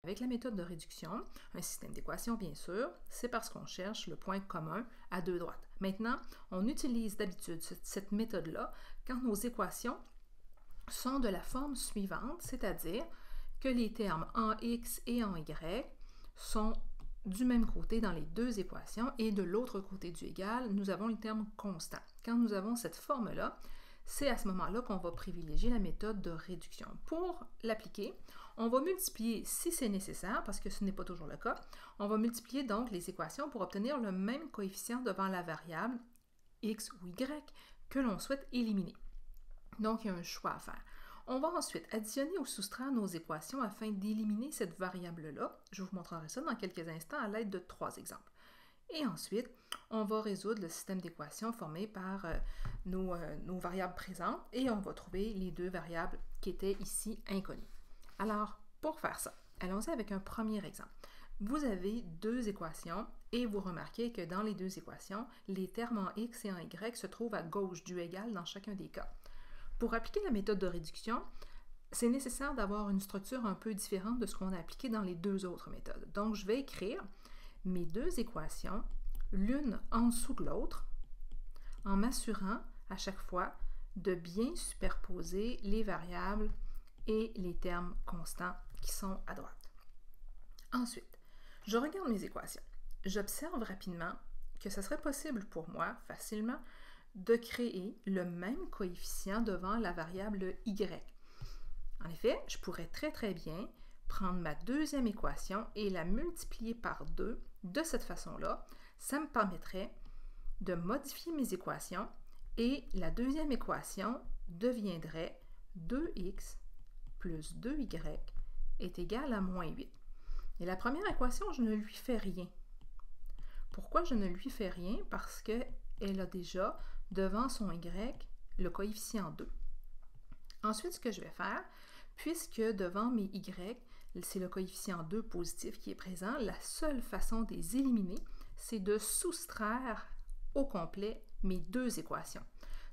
Avec la méthode de réduction, un système d'équations bien sûr, c'est parce qu'on cherche le point commun à deux droites. Maintenant, on utilise d'habitude cette méthode-là quand nos équations sont de la forme suivante, c'est-à-dire que les termes en x et en y sont du même côté dans les deux équations et de l'autre côté du égal, nous avons le terme constant. Quand nous avons cette forme-là, c'est à ce moment-là qu'on va privilégier la méthode de réduction. Pour l'appliquer, on va multiplier, si c'est nécessaire, parce que ce n'est pas toujours le cas, on va multiplier donc les équations pour obtenir le même coefficient devant la variable x ou y que l'on souhaite éliminer. Donc, il y a un choix à faire. On va ensuite additionner ou soustraire nos équations afin d'éliminer cette variable-là. Je vous montrerai ça dans quelques instants à l'aide de 3 exemples. Et ensuite, on va résoudre le système d'équations formé par nos variables présentes et on va trouver les deux variables qui étaient ici inconnues. Alors, pour faire ça, allons-y avec un premier exemple. Vous avez deux équations et vous remarquez que dans les deux équations, les termes en x et en y se trouvent à gauche du égal dans chacun des cas. Pour appliquer la méthode de réduction, c'est nécessaire d'avoir une structure un peu différente de ce qu'on a appliqué dans les deux autres méthodes. Donc, je vais écrire mes deux équations, l'une en dessous de l'autre, en m'assurant à chaque fois de bien superposer les variables et les termes constants qui sont à droite. Ensuite, je regarde mes équations. J'observe rapidement que ce serait possible pour moi, facilement, de créer le même coefficient devant la variable y. En effet, je pourrais très bien prendre ma deuxième équation et la multiplier par 2. De cette façon-là, ça me permettrait de modifier mes équations et la deuxième équation deviendrait 2x plus 2y est égal à moins 8. Et la première équation, je ne lui fais rien. Pourquoi je ne lui fais rien? Parce qu'elle a déjà devant son y le coefficient 2. Ensuite, ce que je vais faire, puisque devant mes y, c'est le coefficient 2 positif qui est présent, la seule façon de les éliminer, c'est de soustraire au complet mes deux équations.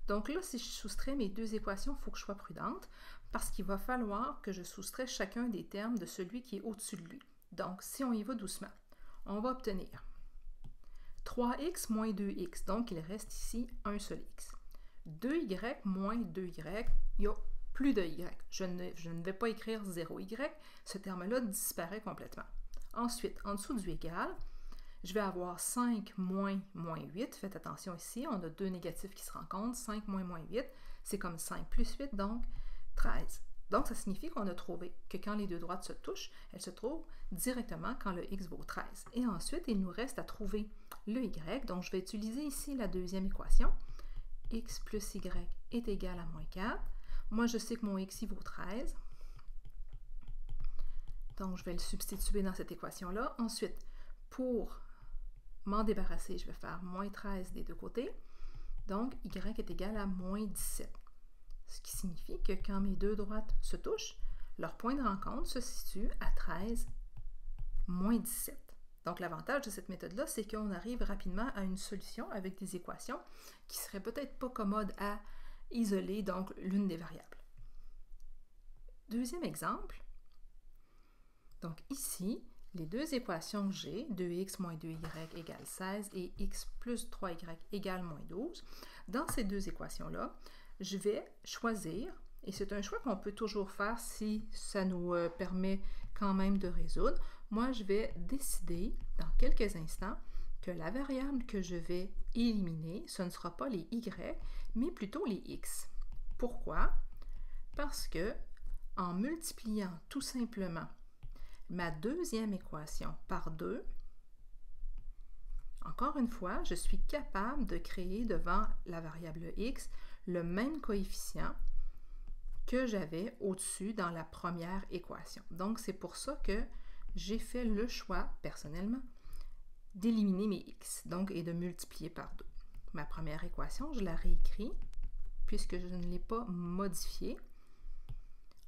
Donc là, si je soustrais mes deux équations, il faut que je sois prudente parce qu'il va falloir que je soustrais chacun des termes de celui qui est au-dessus de lui. Donc, si on y va doucement, on va obtenir 3x moins 2x, donc il reste ici un seul x. 2y moins 2y, il n'y a plus de y. Je ne vais pas écrire 0y, ce terme-là disparaît complètement. Ensuite, en dessous du égal, je vais avoir 5 moins 8. Faites attention ici, on a deux négatifs qui se rencontrent. 5 moins 8, c'est comme 5 plus 8, donc 13. Donc, ça signifie qu'on a trouvé que quand les deux droites se touchent, elles se trouvent directement quand le x vaut 13. Et ensuite, il nous reste à trouver le y. Donc, je vais utiliser ici la deuxième équation. X plus y est égal à moins 4. Moi, je sais que mon x vaut 13. Donc, je vais le substituer dans cette équation-là. Ensuite, pour m'en débarrasser, je vais faire moins 13 des deux côtés. Donc, y est égal à moins 17. Ce qui signifie que quand mes deux droites se touchent, leur point de rencontre se situe à 13 moins 17. Donc, l'avantage de cette méthode-là, c'est qu'on arrive rapidement à une solution avec des équations qui ne seraient peut-être pas commodes à isoler, donc l'une des variables. Deuxième exemple. Donc, ici, les deux équations que j'ai, 2x moins 2y égale 16 et x plus 3y égale moins 12, dans ces deux équations-là, je vais choisir, et c'est un choix qu'on peut toujours faire si ça nous permet quand même de résoudre. Moi, je vais décider dans quelques instants que la variable que je vais éliminer, ce ne sera pas les y, mais plutôt les x. Pourquoi? Parce que en multipliant tout simplement ma deuxième équation par 2, encore une fois, je suis capable de créer devant la variable x le même coefficient que j'avais au-dessus dans la première équation. Donc, c'est pour ça que j'ai fait le choix, personnellement, d'éliminer mes x, donc, et de multiplier par 2. Ma première équation, je la réécris, puisque je ne l'ai pas modifiée.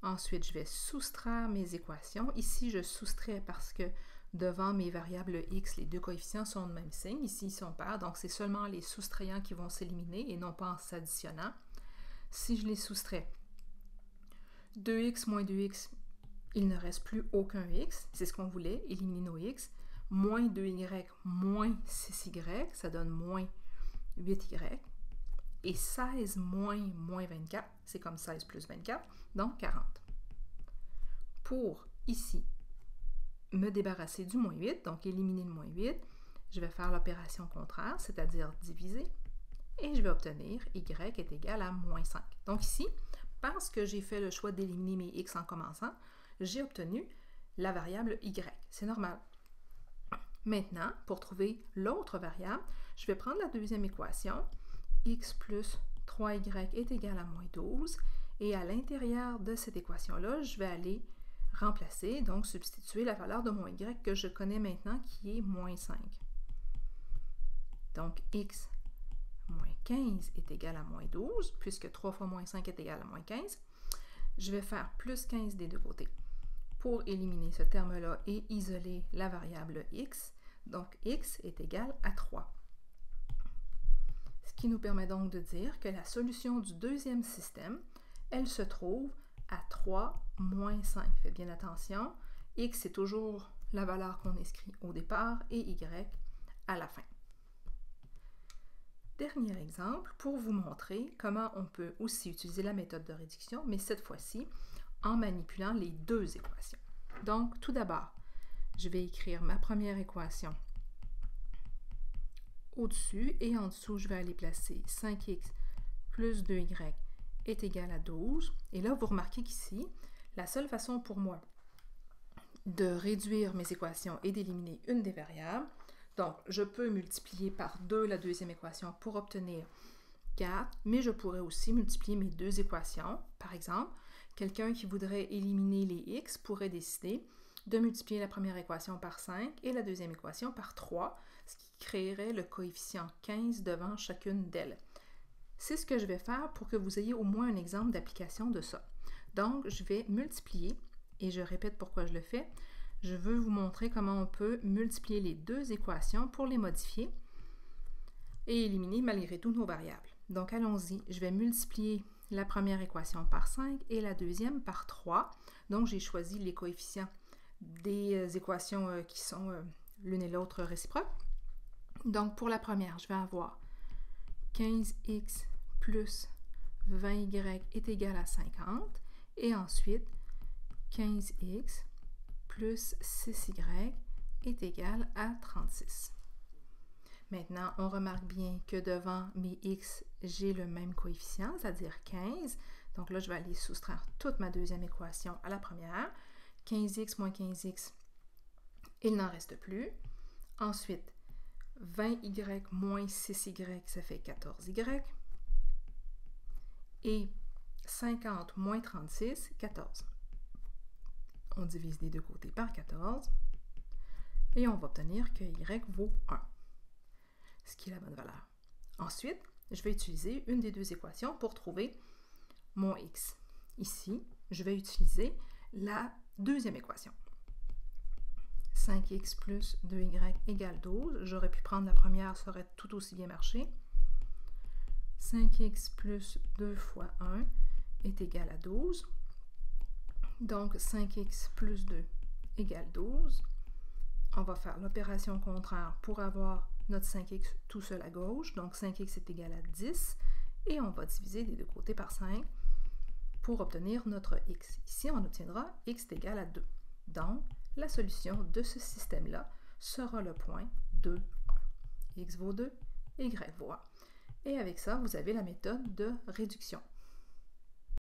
Ensuite, je vais soustraire mes équations. Ici, je soustrais parce que devant mes variables x, les deux coefficients sont de même signe. Ici, ils sont pairs, donc c'est seulement les soustrayants qui vont s'éliminer et non pas en s'additionnant. Si je les soustrais, 2x moins 2x il ne reste plus aucun x, c'est ce qu'on voulait, éliminer nos x, moins 2y moins 6y, ça donne moins 8y, et 16 moins 24, c'est comme 16 plus 24, donc 40. Pour ici, me débarrasser du moins 8, donc éliminer le moins 8, je vais faire l'opération contraire, c'est-à-dire diviser, et je vais obtenir y est égal à moins 5. Donc ici, parce que j'ai fait le choix d'éliminer mes x en commençant, j'ai obtenu la variable y. C'est normal. Maintenant, pour trouver l'autre variable, je vais prendre la deuxième équation, x plus 3y est égal à moins 12, et à l'intérieur de cette équation-là, je vais aller remplacer, donc substituer la valeur de mon y que je connais maintenant, qui est moins 5. Donc, x moins 15 est égal à moins 12, puisque 3 fois moins 5 est égal à moins 15. Je vais faire plus 15 des deux côtés pour éliminer ce terme-là et isoler la variable x. Donc, x est égal à 3. Ce qui nous permet donc de dire que la solution du deuxième système, elle se trouve à 3 moins 5. Faites bien attention, x c'est toujours la valeur qu'on inscrit au départ et y à la fin. Dernier exemple pour vous montrer comment on peut aussi utiliser la méthode de réduction, mais cette fois-ci en manipulant les deux équations. Donc, tout d'abord, je vais écrire ma première équation au-dessus et en dessous, je vais aller placer 5x plus 2y est égal à 12. Et là, vous remarquez qu'ici, la seule façon pour moi de réduire mes équations est d'éliminer une des variables. Donc, je peux multiplier par 2 la deuxième équation pour obtenir 4, mais je pourrais aussi multiplier mes deux équations. Par exemple, quelqu'un qui voudrait éliminer les x pourrait décider de multiplier la première équation par 5 et la deuxième équation par 3, ce qui créerait le coefficient 15 devant chacune d'elles. C'est ce que je vais faire pour que vous ayez au moins un exemple d'application de ça. Donc, je vais multiplier, et je répète pourquoi je le fais. Je veux vous montrer comment on peut multiplier les deux équations pour les modifier et éliminer malgré tout nos variables. Donc, allons-y. Je vais multiplier la première équation par 5 et la deuxième par 3. Donc, j'ai choisi les coefficients des équations qui sont l'une et l'autre réciproques. Donc, pour la première, je vais avoir 15x plus 20y est égal à 50. Et ensuite, 15x plus 6y est égal à 36. Maintenant, on remarque bien que devant mes x, j'ai le même coefficient, c'est-à-dire 15. Donc là, je vais aller soustraire toute ma deuxième équation à la première. 15x moins 15x, il n'en reste plus. Ensuite, 20y moins 6y, ça fait 14y. Et 50 moins 36, 14. On divise des deux côtés par 14 et on va obtenir que y vaut 1, ce qui est la bonne valeur. Ensuite, je vais utiliser une des deux équations pour trouver mon x. Ici, je vais utiliser la deuxième équation. 5x plus 2y égale 12. J'aurais pu prendre la première, ça aurait tout aussi bien marché. 5x plus 2 fois 1 est égal à 12. Donc, 5x plus 2 égale 12. On va faire l'opération contraire pour avoir notre 5x tout seul à gauche. Donc, 5x est égal à 10. Et on va diviser des deux côtés par 5 pour obtenir notre x. Ici, on obtiendra x est égal à 2. Donc, la solution de ce système-là sera le point 2, 1. X vaut 2, y vaut 1. Et avec ça, vous avez la méthode de réduction.